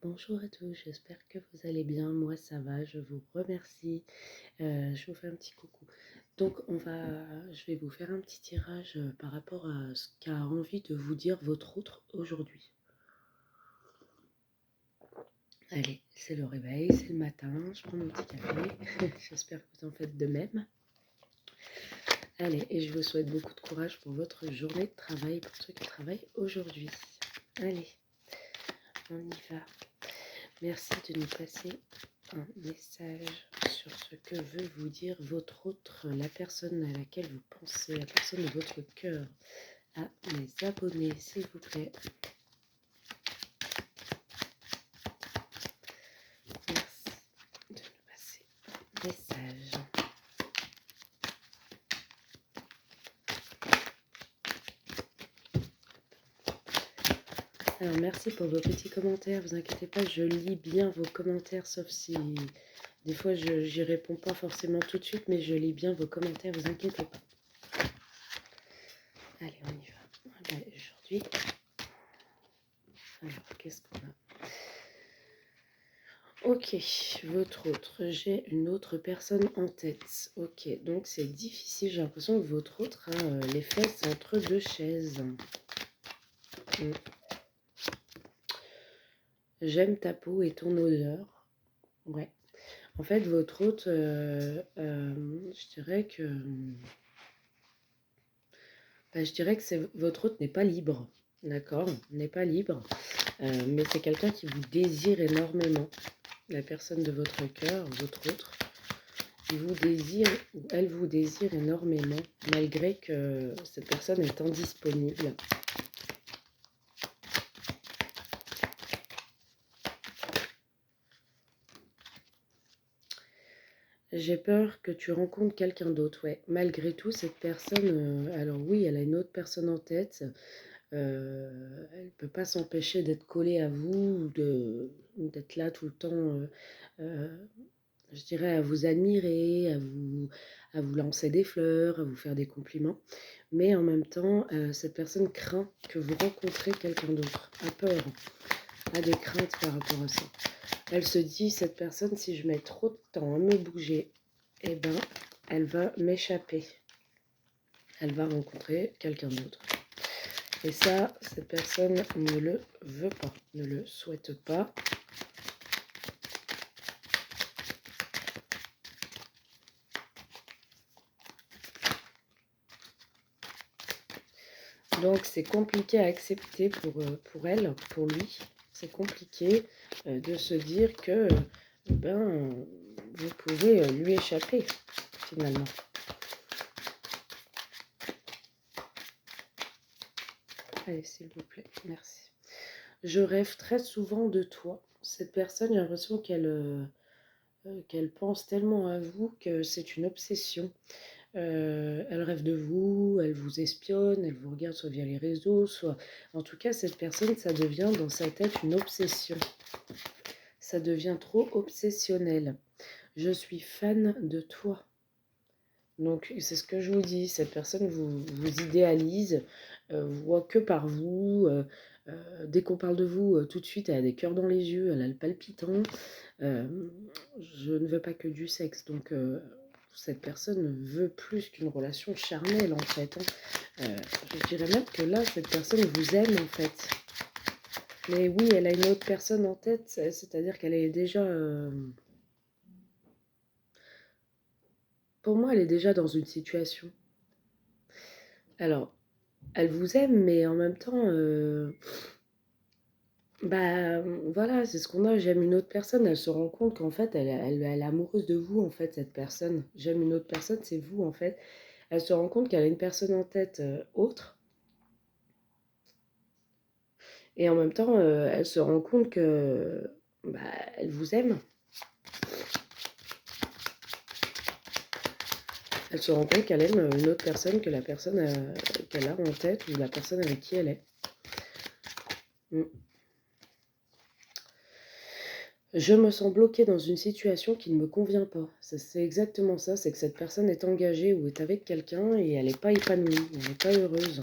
Bonjour à tous, j'espère que vous allez bien. Moi, ça va, je vous remercie. Je vous fais un petit coucou. Donc, je vais vous faire un petit tirage par rapport à ce qu'a envie de vous dire votre autre aujourd'hui. Allez, c'est le réveil, c'est le matin, je prends mon petit café. J'espère que vous en faites de même. Allez, et je vous souhaite beaucoup de courage pour votre journée de travail, pour ceux qui travaillent aujourd'hui. Allez, on y va. Merci de nous passer un message sur ce que veut vous dire votre autre, la personne à laquelle vous pensez, la personne de votre cœur. À mes abonnés, s'il vous plaît. Merci de nous passer un message. Alors, merci pour vos petits commentaires. Vous inquiétez pas, je lis bien vos commentaires, sauf si des fois j'y réponds pas forcément tout de suite, mais je lis bien vos commentaires, vous inquiétez pas. Allez, on y va. Aujourd'hui, alors qu'est-ce qu'on a? Ok, votre autre, j'ai une autre personne en tête. Ok, donc c'est difficile, j'ai l'impression que votre autre a les fesses entre deux chaises. J'aime ta peau et ton odeur. Ouais. En fait, votre autre, je dirais que... je dirais que votre autre n'est pas libre. D'accord, n'est pas libre. Mais c'est quelqu'un qui vous désire énormément. La personne de votre cœur, votre autre. Il vous désire ou elle vous désire énormément, malgré que cette personne est indisponible. J'ai peur que tu rencontres quelqu'un d'autre, ouais. Malgré tout, cette personne, alors oui, elle a une autre personne en tête. Elle ne peut pas s'empêcher d'être collée à vous, d'être là tout le temps, je dirais, à vous admirer, à vous lancer des fleurs, à vous faire des compliments. Mais en même temps, cette personne craint que vous rencontrez quelqu'un d'autre, a peur, a des craintes par rapport à ça. Elle se dit, cette personne, si je mets trop de temps à me bouger, eh ben, elle va m'échapper. Elle va rencontrer quelqu'un d'autre. Et ça, cette personne ne le veut pas, ne le souhaite pas. Donc c'est compliqué à accepter pour elle, pour lui. C'est compliqué de se dire que vous pouvez lui échapper finalement. Allez, s'il vous plaît, merci. Je rêve très souvent de toi. Cette personne, j'ai l'impression qu'elle pense tellement à vous que c'est une obsession. Elle rêve de vous, elle vous espionne, elle vous regarde soit via les réseaux, soit... En tout cas, cette personne, ça devient dans sa tête une obsession. Ça devient trop obsessionnel. Je suis fan de toi. Donc, c'est ce que je vous dis. Cette personne vous idéalise, voit que par vous. Dès qu'on parle de vous, tout de suite, elle a des cœurs dans les yeux, elle a le palpitant. Je ne veux pas que du sexe, donc cette personne veut plus qu'une relation charnelle en fait. Je dirais même que là, cette personne vous aime en fait. Mais oui, elle a une autre personne en tête, c'est-à-dire qu'elle est déjà... pour moi, elle est déjà dans une situation. Alors, elle vous aime, mais en même temps... voilà, c'est ce qu'on a. J'aime une autre personne. Elle se rend compte qu'en fait, elle est amoureuse de vous, en fait, cette personne. J'aime une autre personne, c'est vous, en fait. Elle se rend compte qu'elle a une personne en tête autre. Et en même temps, elle se rend compte que elle vous aime. Elle se rend compte qu'elle aime une autre personne que la personne qu'elle a en tête ou la personne avec qui elle est. Je me sens bloquée dans une situation qui ne me convient pas. C'est exactement ça, c'est que cette personne est engagée ou est avec quelqu'un et elle n'est pas épanouie, elle n'est pas heureuse.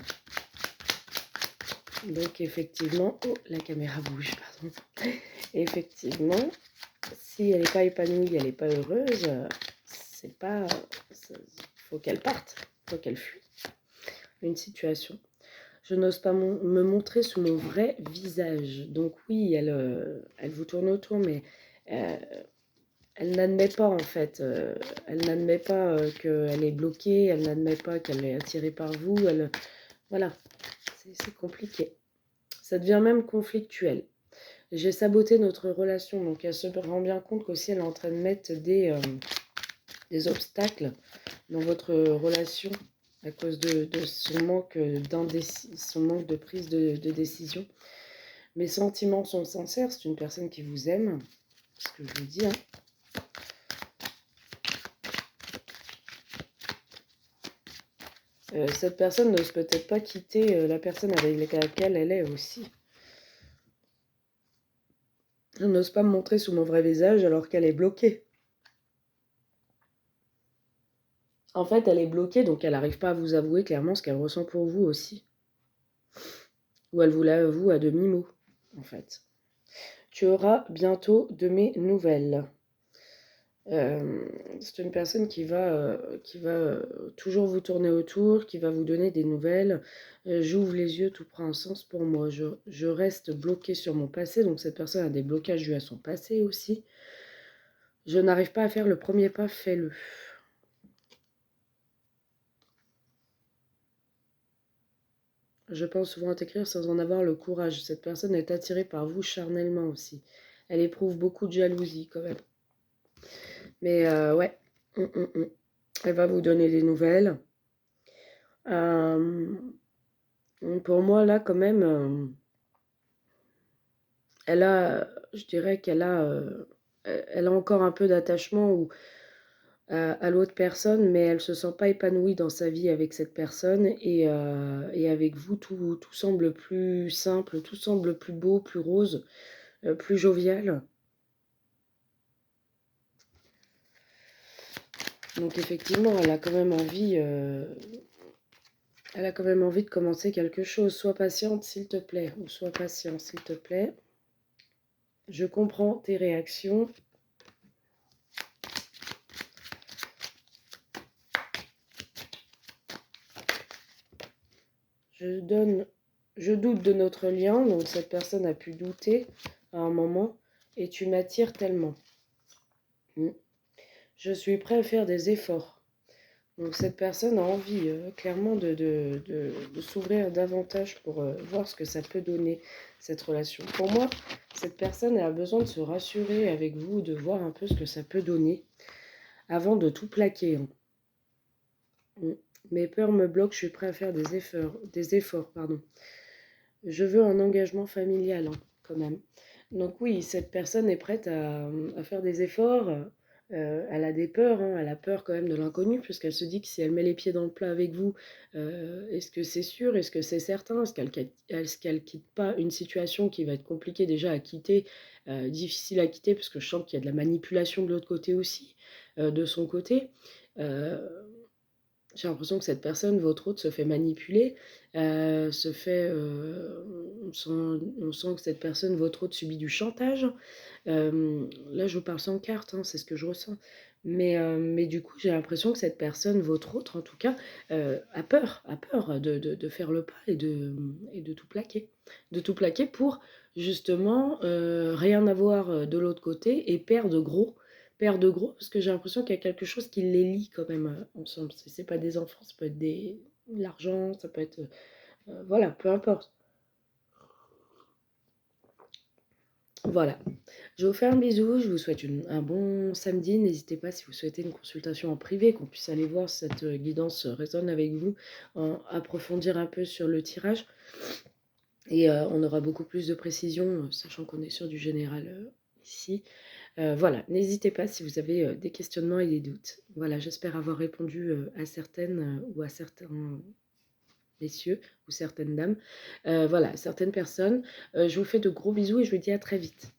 Donc effectivement, oh, la caméra bouge, pardon. Effectivement, si elle n'est pas épanouie, elle n'est pas heureuse, c'est pas, faut qu'elle parte, faut qu'elle fuit une situation. Je n'ose pas me montrer sous mon vrai visage. Donc oui, elle vous tourne autour, mais euh, elle n'admet pas en fait. Elle n'admet pas qu'elle est bloquée, elle n'admet pas qu'elle est attirée par vous. Voilà, c'est compliqué. Ça devient même conflictuel. J'ai saboté notre relation, donc elle se rend bien compte qu'aussi elle est en train de mettre des obstacles dans votre relation à cause de son manque son manque de prise de décision. Mes sentiments sont sincères, c'est une personne qui vous aime, c'est ce que je vous dis. Hein. Cette personne n'ose peut-être pas quitter la personne avec laquelle elle est aussi. Je n'ose pas me montrer sous mon vrai visage alors qu'elle est bloquée. En fait, elle est bloquée, donc elle n'arrive pas à vous avouer clairement ce qu'elle ressent pour vous aussi. Ou elle vous l'avoue à demi-mot, en fait. Tu auras bientôt de mes nouvelles. C'est une personne qui va toujours vous tourner autour, qui va vous donner des nouvelles. J'ouvre les yeux, tout prend un sens pour moi. Je reste bloquée sur mon passé, donc cette personne a des blocages dus à son passé aussi. Je n'arrive pas à faire le premier pas, fais-le. Je pense souvent à t'écrire sans en avoir le courage. Cette personne est attirée par vous charnellement aussi. Elle éprouve beaucoup de jalousie quand même. Mais ouais, elle va vous donner des nouvelles. Pour moi, là, quand même, je dirais elle a encore un peu d'attachement à l'autre personne, mais elle se sent pas épanouie dans sa vie avec cette personne et avec vous, tout semble plus simple, tout semble plus beau, plus rose, plus jovial. Donc effectivement, elle a quand même envie de commencer quelque chose. Sois patiente, s'il te plaît, ou sois patient, s'il te plaît. Je comprends tes réactions. Je doute de notre lien, donc cette personne a pu douter à un moment, et tu m'attires tellement. Je suis prêt à faire des efforts. Donc cette personne a envie clairement de s'ouvrir davantage pour voir ce que ça peut donner, cette relation. Pour moi, cette personne a besoin de se rassurer avec vous, de voir un peu ce que ça peut donner, avant de tout plaquer. Hein. Mes peurs me bloquent, je suis prêt à faire des efforts, pardon. Je veux un engagement familial, hein, quand même. Donc oui, cette personne est prête à faire des efforts. Elle a des peurs, hein, elle a peur quand même de l'inconnu, puisqu'elle se dit que si elle met les pieds dans le plat avec vous, est-ce que c'est sûr, est-ce que c'est certain, est-ce qu'elle quitte pas une situation qui va être compliquée déjà à quitter, difficile à quitter, parce que je sens qu'il y a de la manipulation de l'autre côté aussi, de son côté. Euh, j'ai l'impression que cette personne, votre autre, se fait manipuler, on sent que cette personne, votre autre, subit du chantage. Là, je vous parle sans carte, hein, c'est ce que je ressens. Mais du coup, j'ai l'impression que cette personne, votre autre en tout cas, a peur de faire le pas et de tout plaquer. De tout plaquer pour justement rien avoir de l'autre côté et perdre gros, parce que j'ai l'impression qu'il y a quelque chose qui les lie quand même ensemble. C'est pas des enfants, ça peut être l'argent, ça peut être... voilà, peu importe. Voilà. Je vous fais un bisou, je vous souhaite un bon samedi. N'hésitez pas si vous souhaitez une consultation en privé, qu'on puisse aller voir si cette guidance résonne avec vous, approfondir un peu sur le tirage. Et on aura beaucoup plus de précision, sachant qu'on est sur du général ici. Voilà, n'hésitez pas si vous avez des questionnements et des doutes. Voilà, j'espère avoir répondu à certaines ou à certains messieurs ou certaines dames. Voilà, certaines personnes. Je vous fais de gros bisous et je vous dis à très vite.